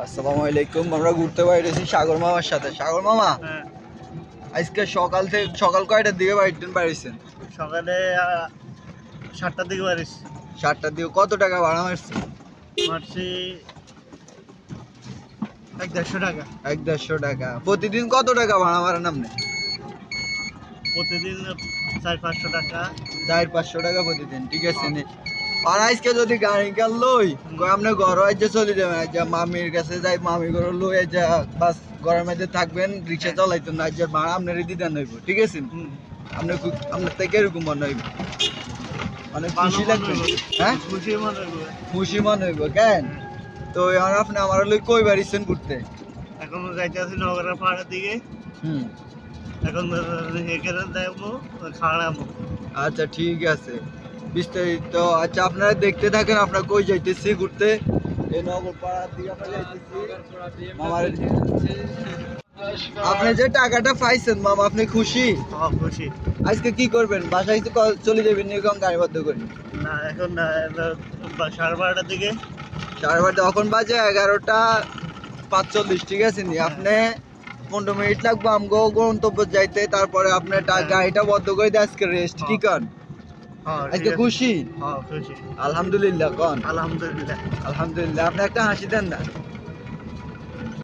আসসালামু আলাইকুম। আমরা ঘুরতে বাইরেছি সাগর মামার সাথে। সাগর মামা, আজকে সকাল কয়টার দিকে বাইরেছেন? সকালে 7টার দিকে বাড়িস। 7টার দিকে। কত টাকা ভাড়া মারছে? মারছি 1-150 টাকা। 1-150 টাকা। প্রতিদিন কত টাকা ভাড়া মারেন আপনি? প্রতিদিন 400-500 টাকা। 400-500 টাকা প্রতিদিন, ঠিক আছে নে। আর আজকে যদি গাড়ি কাল লই আপনি ঘর আইজে চলে যাবেন, আজ মামির কাছে যাই, মামি ঘর লই আইজা বাস ঘরের মধ্যে থাকবেন, রিক্সা চালাইতেন না, আজ ভাড়া আপনারই দিতে হইব, ঠিক আছে? আপনার থেকে এরকম মনে হইব, অনেক খুশি লাগবে। হ্যাঁ, খুশি মনে হইব কেন? তো এখন আপনি আমার লই কই বাড়িছেন ঘুরতে? এখন যাইতে আছি নগরের পাহাড়ের দিকে। এখন এখানে দেখবো, খাওয়াবো। আচ্ছা ঠিক আছে, বিস্তারিত। আচ্ছা আপনারা দেখতে থাকেন, আপনারা কই যাইতেছি ঘুরতে। এই নগর পাড়ার দিকে আমরা যাইতেছি। মামার আপনি যে টাকাটা পাইছেন মামা, আপনি খুশি? খুশি। আজকে কি করবেন? বাসায় তো চলে যাবেন এরকম গাড়ি বদ্ধ করে? না, এখন না, 12:30টার দিকে। 12:30। এখন বাজে 11:45, ঠিক আছে নি? আপনি 15 মিনিট লাগবে আমগো গন্তব্য যাইতে, তারপরে আপনার গাড়িটা বদ্ধ করে দিয়ে আজকে রেস্ট। কি কন? আজকে খুশি? খুশি। আলহামদুলিল্লাহ কন। আলহামদুলিল্লাহ। আলহামদুলিল্লাহ। আপনি একটা হাসি দেন না।